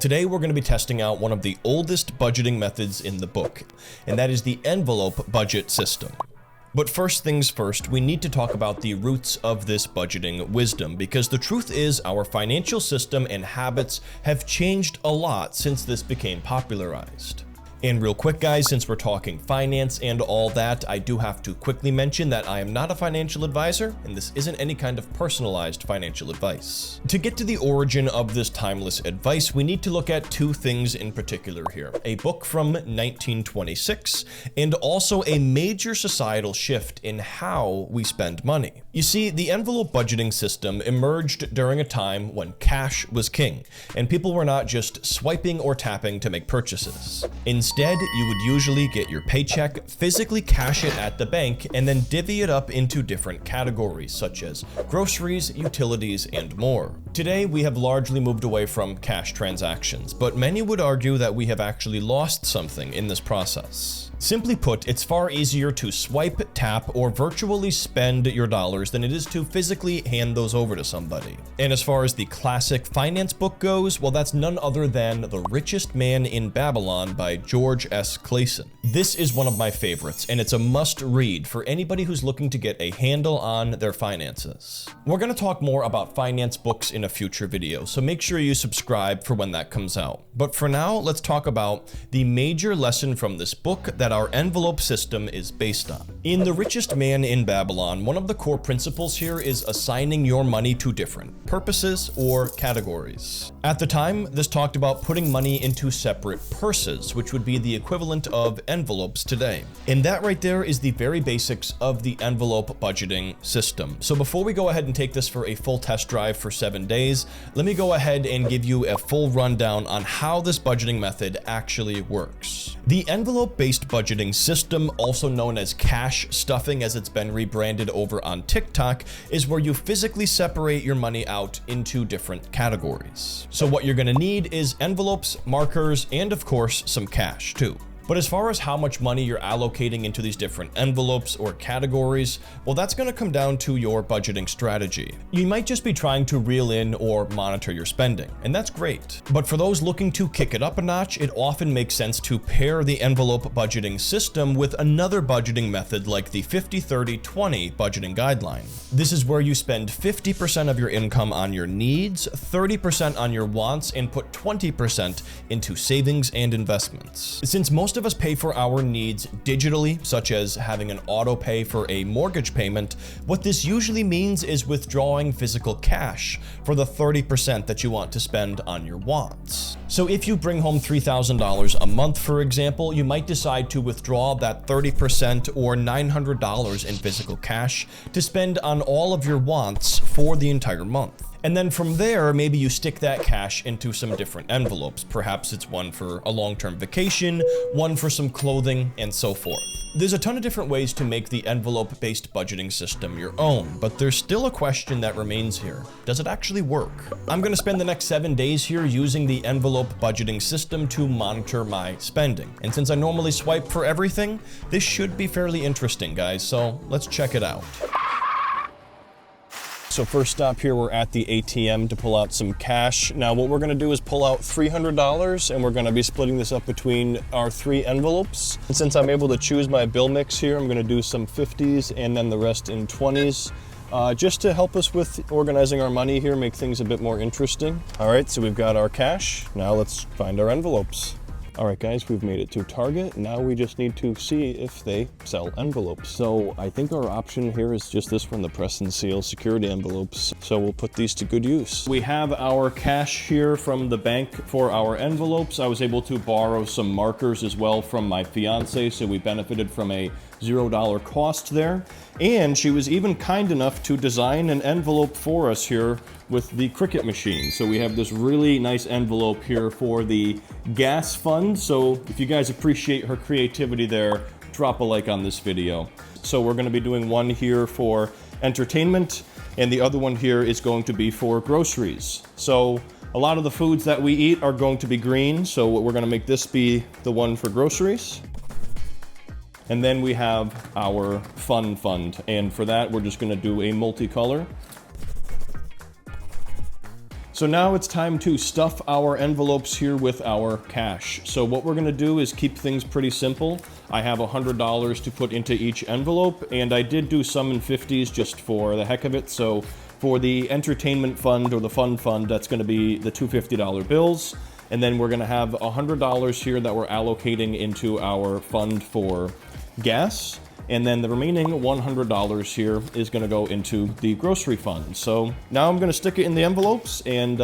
Today we're going to be testing out one of the oldest budgeting methods in the book, and that is the envelope budget system. But first things first, we need to talk about the roots of this budgeting wisdom, because the truth is our financial system and habits have changed a lot since this became popularized. And real quick guys, since we're talking finance and all that, I do have to quickly mention that I am not a financial advisor, and this isn't any kind of personalized financial advice. To get to the origin of this timeless advice, we need to look at two things in particular here. A book from 1926, and also a major societal shift in how we spend money. You see, the envelope budgeting system emerged during a time when cash was king, and people were not just swiping or tapping to make purchases. Instead, you would usually get your paycheck, physically cash it at the bank, and then divvy it up into different categories such as groceries, utilities, and more. Today, we have largely moved away from cash transactions, but many would argue that we have actually lost something in this process. Simply put, it's far easier to swipe, tap, or virtually spend your dollars than it is to physically hand those over to somebody. And as far as the classic finance book goes, well, that's none other than The Richest Man in Babylon by George S. Clason. This is one of my favorites, and it's a must-read for anybody who's looking to get a handle on their finances. We're going to talk more about finance books in a future video, so make sure you subscribe for when that comes out. But for now, let's talk about the major lesson from this book that our envelope system is based on. In The Richest Man in Babylon, one of the core principles here is assigning your money to different purposes or categories. At the time, this talked about putting money into separate purses, which would be the equivalent of envelopes today. And that right there is the very basics of the envelope budgeting system. So before we go ahead and take this for a full test drive for 7 days, let me go ahead and give you a full rundown on how this budgeting method actually works. The envelope-based budgeting system, also known as cash stuffing as it's been rebranded over on TikTok, is where you physically separate your money out into different categories. So what you're gonna need is envelopes, markers, and of course, some cash too. But as far as how much money you're allocating into these different envelopes or categories, well, that's going to come down to your budgeting strategy. You might just be trying to reel in or monitor your spending, and that's great. But for those looking to kick it up a notch, it often makes sense to pair the envelope budgeting system with another budgeting method like the 50-30-20 budgeting guideline. This is where you spend 50% of your income on your needs, 30% on your wants, and put 20% into savings and investments. Since most of us pay for our needs digitally, such as having an auto pay for a mortgage payment, what this usually means is withdrawing physical cash for the 30% that you want to spend on your wants. So if you bring home $3,000 a month, for example, you might decide to withdraw that 30% or $900 in physical cash to spend on all of your wants for the entire month. And then from there, maybe you stick that cash into some different envelopes. Perhaps it's one for a long-term vacation, one for some clothing, and so forth. There's a ton of different ways to make the envelope-based budgeting system your own, but there's still a question that remains here. Does it actually work? I'm gonna spend the next 7 days here using the envelope budgeting system to monitor my spending. And since I normally swipe for everything, this should be fairly interesting, guys, so let's check it out. So first stop here, we're at the ATM to pull out some cash. Now what we're gonna do is pull out $300, and we're gonna be splitting this up between our 3 envelopes. And since I'm able to choose my bill mix here, I'm gonna do some 50s and then the rest in 20s. Just to help us with organizing our money here, make things a bit more interesting. All right, so we've got our cash. Now let's find our envelopes. All right, guys, we've made it to Target. Now we just need to see if they sell envelopes. So I think our option here is just this one, the press and seal security envelopes. So we'll put these to good use. We have our cash here from the bank for our envelopes. I was able to borrow some markers as well from my fiance, so we benefited from a $0 cost there. And she was even kind enough to design an envelope for us here with the Cricut machine. So we have this really nice envelope here for the gas fund. So if you guys appreciate her creativity there, drop a like on this video. So we're gonna be doing one here for entertainment, and the other one here is going to be for groceries. So a lot of the foods that we eat are going to be green, so we're gonna make this be the one for groceries. And then we have our fun fund, and for that we're just gonna do a multicolor. So now it's time to stuff our envelopes here with our cash. So what we're gonna do is keep things pretty simple. I have $100 to put into each envelope, and I did do some in 50s just for the heck of it. So for the entertainment fund or the fun fund, that's gonna be the two $50 bills. And then we're gonna have $100 here that we're allocating into our fund for gas. And then the remaining $100 here is gonna go into the grocery fund. So now I'm gonna stick it in the envelopes, and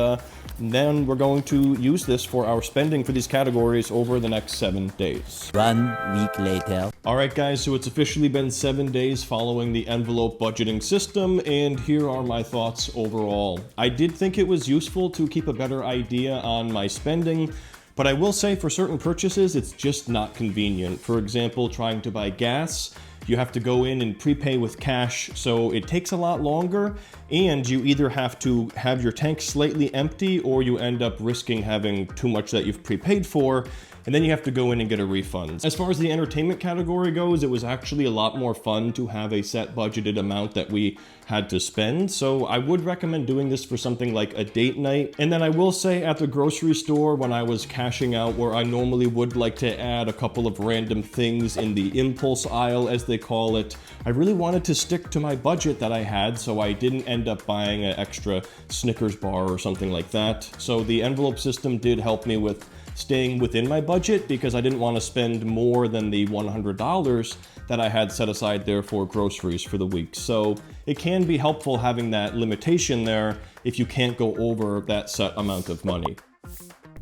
then we're going to use this for our spending for these categories over the next 7 days. 1 week later. All right, guys, so it's officially been 7 days following the envelope budgeting system, and here are my thoughts overall. I did think it was useful to keep a better idea on my spending, but I will say for certain purchases, it's just not convenient. For example, trying to buy gas, you have to go in and prepay with cash, so it takes a lot longer, and you either have to have your tank slightly empty or you end up risking having too much that you've prepaid for, and then you have to go in and get a refund. As far as the entertainment category goes, it was actually a lot more fun to have a set budgeted amount that we had to spend, so I would recommend doing this for something like a date night. And then I will say at the grocery store, when I was cashing out, where I normally would like to add a couple of random things in the impulse aisle, as they call it, I really wanted to stick to my budget that I had, so I didn't end up buying an extra Snickers bar or something like that. So the envelope system did help me with staying within my budget, because I didn't want to spend more than the $100 that I had set aside there for groceries for the week. So it can be helpful having that limitation there if you can't go over that set amount of money.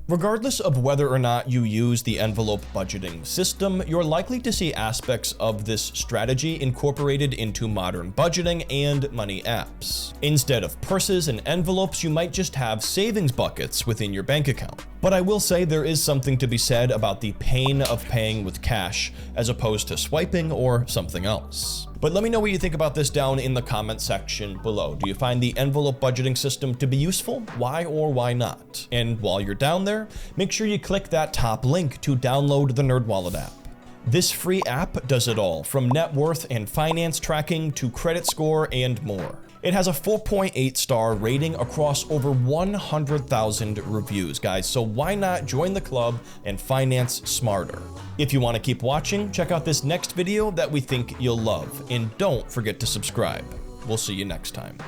Regardless of whether or not you use the envelope budgeting system, you're likely to see aspects of this strategy incorporated into modern budgeting and money apps. Instead of purses and envelopes, you might just have savings buckets within your bank account. But I will say there is something to be said about the pain of paying with cash as opposed to swiping or something else. But let me know what you think about this down in the comment section below. Do you find the envelope budgeting system to be useful? Why or why not? And while you're down there, make sure you click that top link to download the NerdWallet app. This free app does it all, from net worth and finance tracking to credit score and more. It has a 4.8 star rating across over 100,000 reviews, guys, so why not join the club and finance smarter? If you want to keep watching, check out this next video that we think you'll love, and don't forget to subscribe. We'll see you next time.